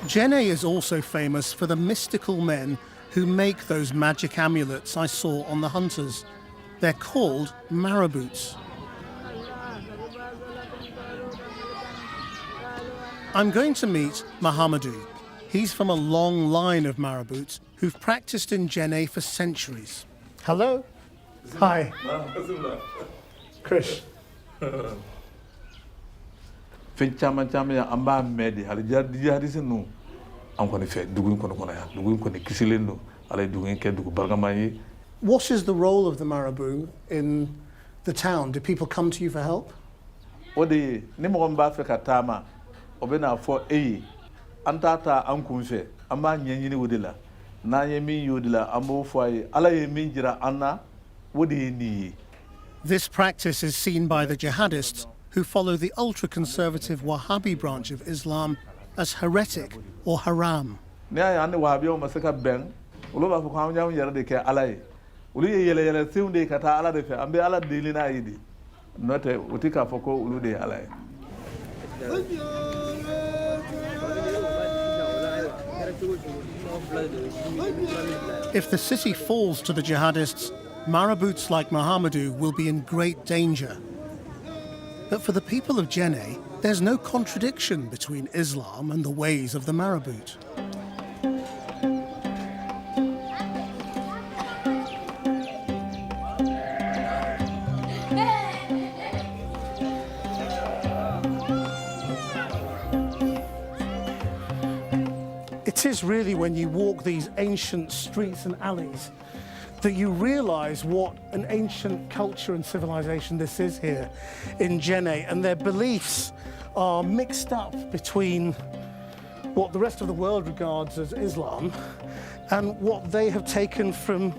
Djenné is also famous for the mystical men who make those magic amulets I saw on the hunters. They're called marabouts. I'm going to meet Mahamadou. He's from a long line of marabouts who've practiced in Djenné for centuries. Hello. Hi. Krish. What is the role of the marabout in the town? Do people come to you for help? antata ankunfe amba nyenyini wodila na yemi yodila ambo foi ala yemi jira anna wodi ni. This practice is seen by the jihadists who follow the ultra-conservative Wahhabi branch of Islam as heretic or haram. Ne ane Wahhabi o masaka ben ulo ba ko hamnya yara de ke alai uli yele siunde kata ala de fe ambe ala dilina yidi note utika foko ulu de alai. If the city falls to the jihadists, marabouts like Mahamadou will be in great danger. But for the people of Djenné, there's no contradiction between Islam and the ways of the marabout. It is really when you walk these ancient streets and alleys that you realise what an ancient culture and civilization this is here in Djenné, and their beliefs are mixed up between what the rest of the world regards as Islam and what they have taken from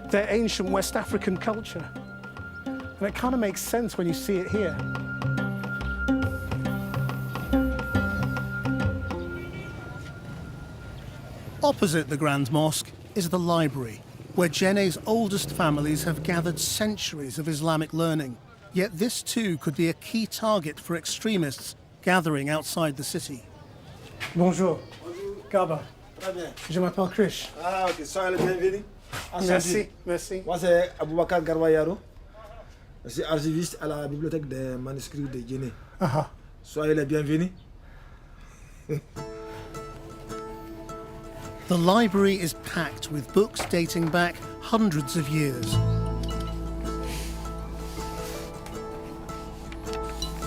their ancient West African culture. And it kind of makes sense when you see it here. Opposite the Grand Mosque is the library, where Djenné's oldest families have gathered centuries of Islamic learning. Yet this too could be a key target for extremists gathering outside the city. Bonjour. Garba. Je m'appelle Krish. Ah, ok. Soyez le bienvenu. Merci, merci. Moi, c'est Aboubakar Garwayaro. Je suis archiviste à la bibliothèque des manuscrits de Djenné. Soyez les bienvenus. The library is packed with books dating back hundreds of years.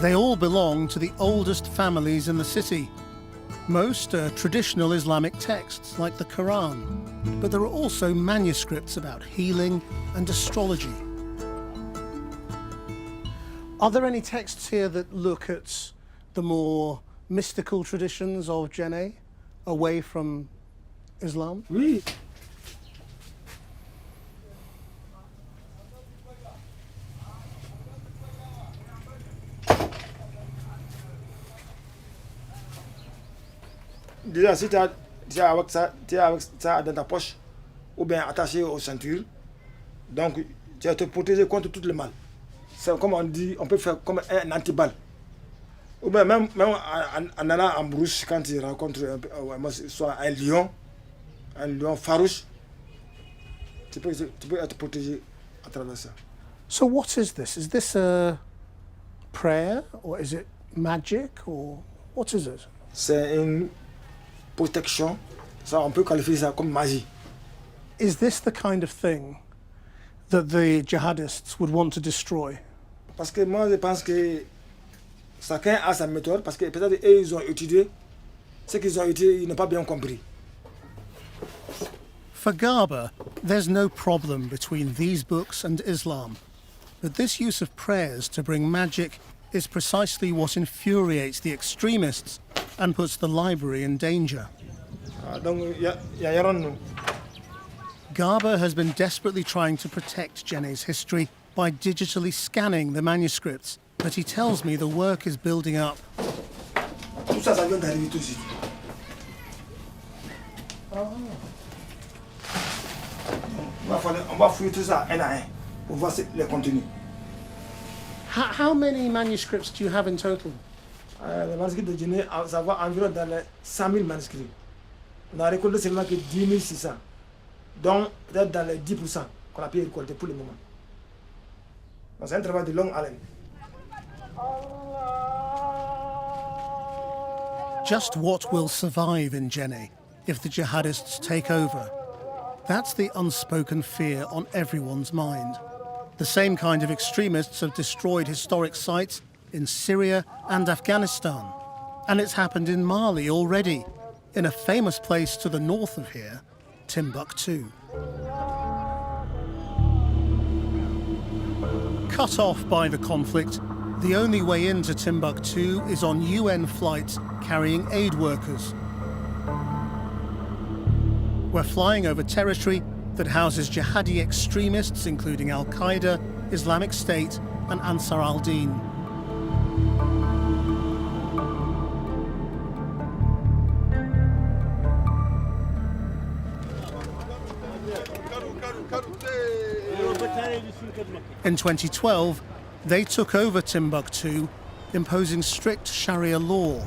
They all belong to the oldest families in the city. Most are traditional Islamic texts like the Quran, but there are also manuscripts about healing and astrology. Are there any texts here that look at the more mystical traditions of Djenné, away from Islam? Oui. Déjà, si tu es avec ça dans ta poche ou bien attaché aux ceintures, donc tu vas te protéger contre tout le mal. C'est comme on dit, on peut faire comme un antiballe. Ou bien même en allant en brousse, quand tu rencontres soit un lion farouche, tu peux être protégé à travers ça. So what is this? Is this a prayer or is it magic or what is it? C'est une protection, ça on peut qualifier ça comme magie. Is this the kind of thing that the jihadists would want to destroy? Parce que moi je pense que chacun a sa méthode, parce que peut-être eux ils ont étudié, ce qu'ils ont étudié ils n'ont pas bien compris. For Garba, there's no problem between these books and Islam. But this use of prayers to bring magic is precisely what infuriates the extremists and puts the library in danger. Garba has been desperately trying to protect Djenné's history by digitally scanning the manuscripts, but he tells me the work is building up. Tout ça, ça vient d'arriver tout de suite. On va fouiller tout ça un à un pour voir les contenus. How many manuscripts do you have in total? Les manuscrits de Djenné, ça va environ dans les 100 000 manuscrits. On a récolté seulement que 10 600. Donc, peut-être dans les 10% qu'on a pu récolter pour le moment. Donc, c'est un travail de longue haleine. Just what will survive in Djenné if the jihadists take over? That's the unspoken fear on everyone's mind. The same kind of extremists have destroyed historic sites in Syria and Afghanistan. And it's happened in Mali already, in a famous place to the north of here, Timbuktu. Cut off by the conflict, the only way into Timbuktu is on UN flights carrying aid workers. We're flying over territory that houses jihadi extremists, including Al-Qaeda, Islamic State, and Ansar al-Din. In 2012, they took over Timbuktu, imposing strict Sharia law.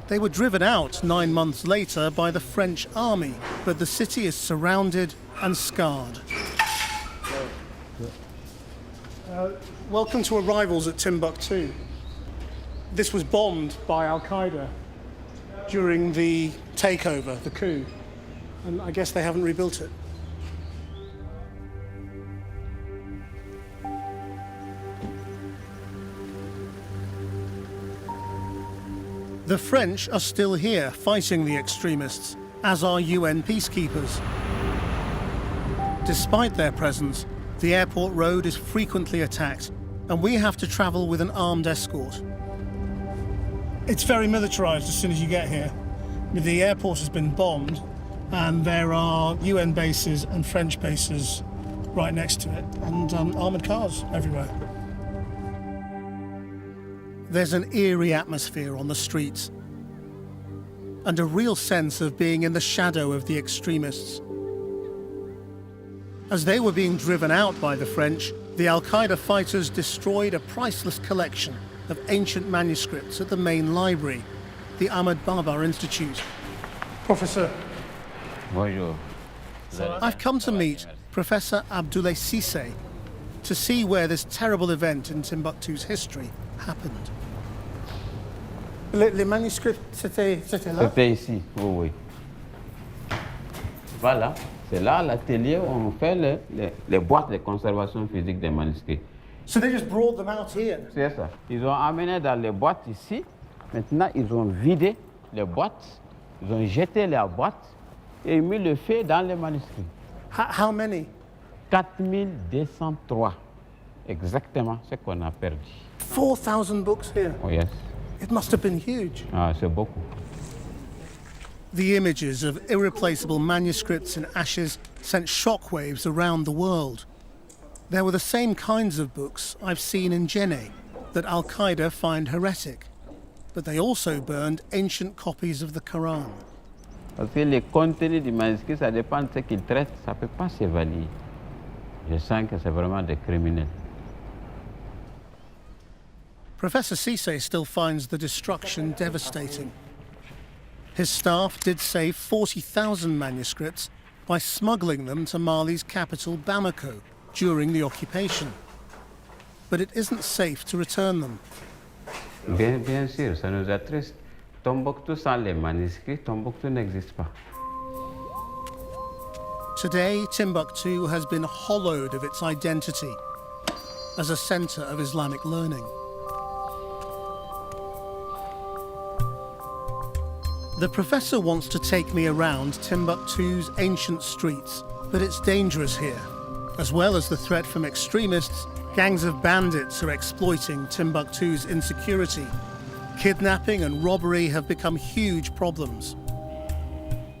They were driven out 9 months later by the French army, but the city is surrounded and scarred. Welcome to arrivals at Timbuktu. This was bombed by Al-Qaeda during the takeover, the coup, and I guess they haven't rebuilt it. The French are still here fighting the extremists, as are UN peacekeepers. Despite their presence, the airport road is frequently attacked, and we have to travel with an armed escort. It's very militarized as soon as you get here. The airport has been bombed, and there are UN bases and French bases right next to it, and armored cars everywhere. There's an eerie atmosphere on the streets, and a real sense of being in the shadow of the extremists. As they were being driven out by the French, the Al-Qaeda fighters destroyed a priceless collection of ancient manuscripts at the main library, the Ahmed Baba Institute. Professor. Bonjour. I've come to meet Professor Abdoulaye Cissé to see where this terrible event in Timbuktu's history happened. Les manuscrits, c'était là? C'était ici, oui. Voilà, c'est là l'atelier où on fait les boîtes de conservation physique des manuscrits. So they just brought them out here? C'est ça. Ils ont amené dans les boîtes ici. Maintenant, ils ont vidé les boîtes, ils ont jeté les boîtes et mis le feu dans les manuscrits. How many? 4203. Exactement ce qu'on a perdu. 4,000 books here? Oh, yes. It must have been huge. Ah, c'est beaucoup. The images of irreplaceable manuscripts in ashes sent shockwaves around the world. There were the same kinds of books I've seen in Djenné that Al-Qaeda find heretic, but they also burned ancient copies of the Quran. Parce que le contenu du manuscrit, ça dépend de ce qu'il traite, ça ne peut pas s'évaluer. Je sens que c'est vraiment des criminels. Professor Cissé still finds the destruction devastating. His staff did save 40,000 manuscripts by smuggling them to Mali's capital, Bamako, during the occupation. But it isn't safe to return them. Bien sûr, ça nous attriste. Tombouctou sans les manuscrits, Tombouctou n'existe pas. Today, Timbuktu has been hollowed of its identity as a centre of Islamic learning. The professor wants to take me around Timbuktu's ancient streets, but it's dangerous here. As well as the threat from extremists, gangs of bandits are exploiting Timbuktu's insecurity. Kidnapping and robbery have become huge problems.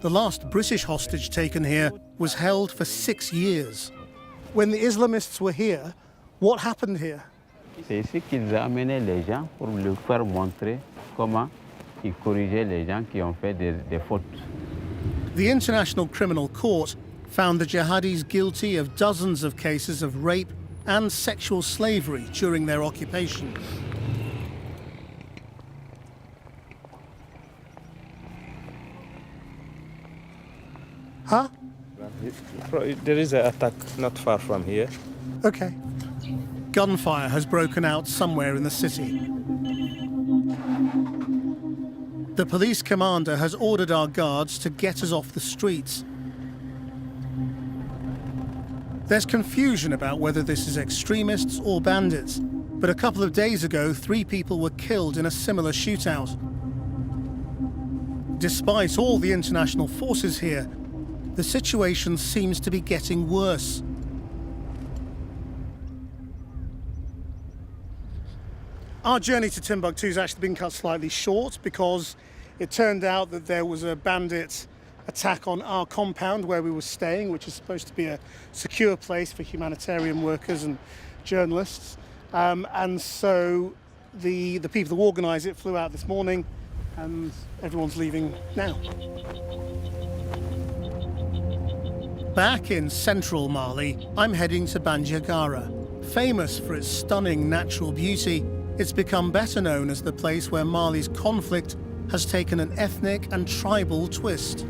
The last British hostage taken here was held for 6 years. When the Islamists were here, what happened here? C'est ici qu'ils amenaient les gens pour leur faire montrer comment ils corrigeaient les gens qui ont fait des fautes. The International Criminal Court found the jihadis guilty of dozens of cases of rape and sexual slavery during their occupation. Huh? There is an attack not far from here. Okay. Gunfire has broken out somewhere in the city. The police commander has ordered our guards to get us off the streets. There's confusion about whether this is extremists or bandits, but a couple of days ago, 3 people were killed in a similar shootout. Despite all the international forces here, the situation seems to be getting worse. Our journey to Timbuktu has actually been cut slightly short because It turned out that there was a bandit attack on our compound where we were staying, which is supposed to be a secure place for humanitarian workers and journalists. And so the people who organise it flew out this morning, and everyone's leaving now. Back in central Mali, I'm heading to Bandiagara. Famous for its stunning natural beauty, it's become better known as the place where Mali's conflict has taken an ethnic and tribal twist.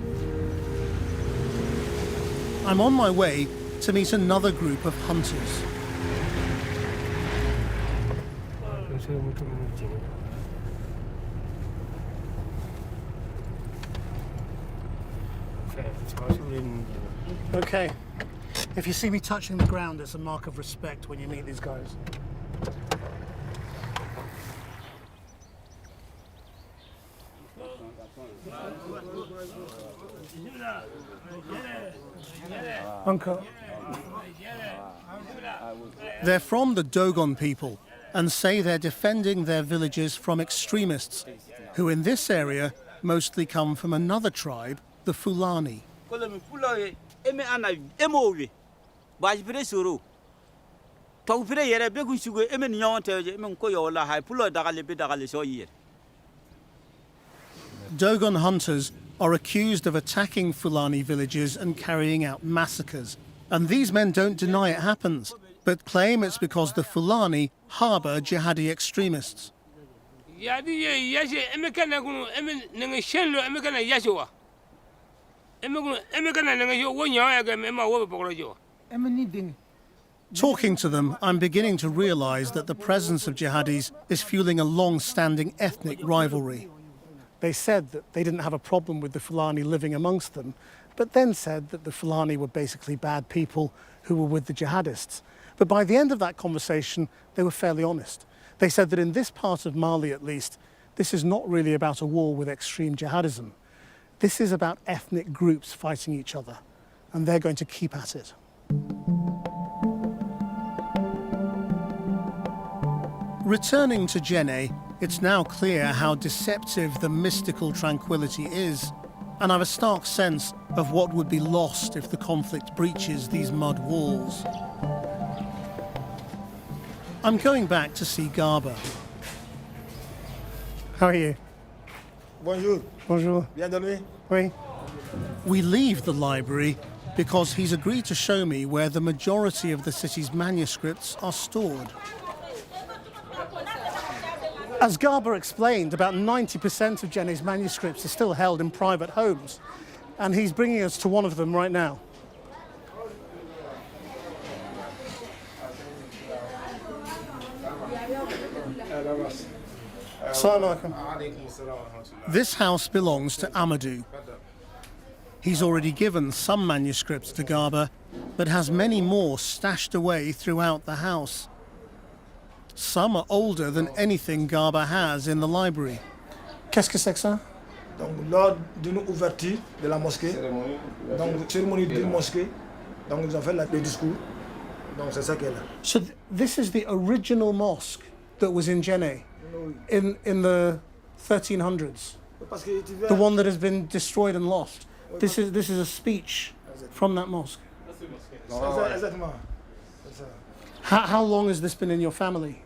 I'm on my way to meet another group of hunters. Okay. If you see me touching the ground, it's a mark of respect when you meet these guys. Uncle. They're from the Dogon people and say they're defending their villages from extremists who in this area mostly come from another tribe, the Fulani. Dogon hunters are accused of attacking Fulani villages and carrying out massacres. And these men don't deny it happens, but claim it's because the Fulani harbour jihadi extremists. Talking to them, I'm beginning to realise that the presence of jihadis is fueling a long-standing ethnic rivalry. They said that they didn't have a problem with the Fulani living amongst them, but then said that the Fulani were basically bad people who were with the jihadists. But by the end of that conversation, they were fairly honest. They said that in this part of Mali, at least, this is not really about a war with extreme jihadism. This is about ethnic groups fighting each other, and they're going to keep at it. Returning to Djenne, it's now clear how deceptive the mystical tranquility is, and I have a stark sense of what would be lost if the conflict breaches these mud walls. I'm going back to see Garba. How are you? Bonjour. Bonjour. Bien dormi? Oui. We leave the library because he's agreed to show me where the majority of the city's manuscripts are stored. As Garba explained, about 90% of Djenne's manuscripts are still held in private homes, and he's bringing us to one of them right now. This house belongs to Amadou. He's already given some manuscripts to Garba, but has many more stashed away throughout the house. Some are older than anything Garba has in the library. Qu'est-ce que c'est que ça? Donc, lors d'une ouverture de la mosquée, donc cérémonie de mosquée, donc ils ont fait le discours. Donc c'est ça qu'elle a. So this is the original mosque that was in Djenne in the 1300s. The one that has been destroyed and lost. This is a speech from that mosque. Exactement. How long has this been in your family?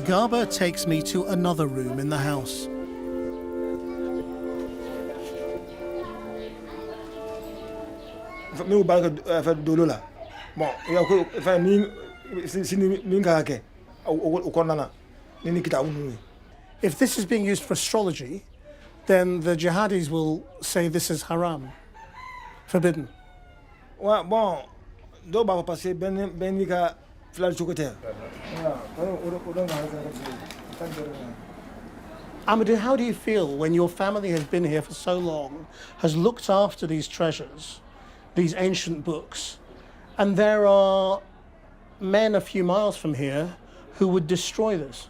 Garba takes me to another room in the house. If this is being used for astrology, then the jihadis will say this is haram, forbidden. Amadou, how do you feel when your family has been here for so long, has looked after these treasures, these ancient books, and there are men a few miles from here who would destroy this?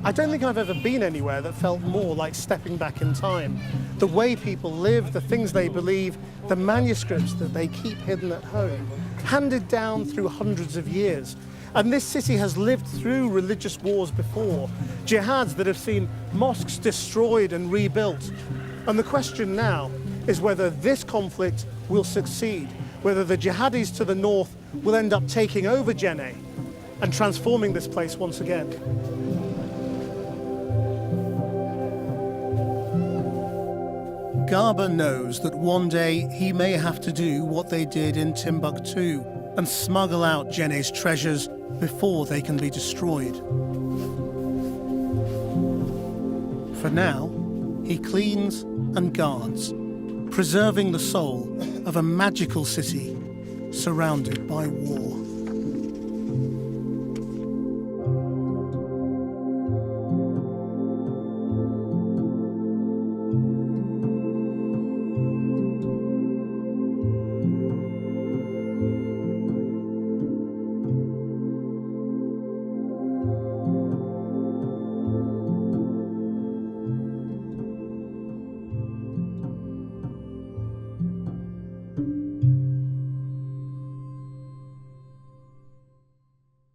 I don't think I've ever been anywhere that felt more like stepping back in time. The way people live, the things they believe, the manuscripts that they keep hidden at home, handed down through hundreds of years. And this city has lived through religious wars before, jihads that have seen mosques destroyed and rebuilt. And the question now is whether this conflict will succeed, whether the jihadis to the north will end up taking over Djenné and transforming this place once again. Garba knows that one day he may have to do what they did in Timbuktu and smuggle out Djenné's treasures before they can be destroyed. For now, he cleans and guards, preserving the soul of a magical city surrounded by war.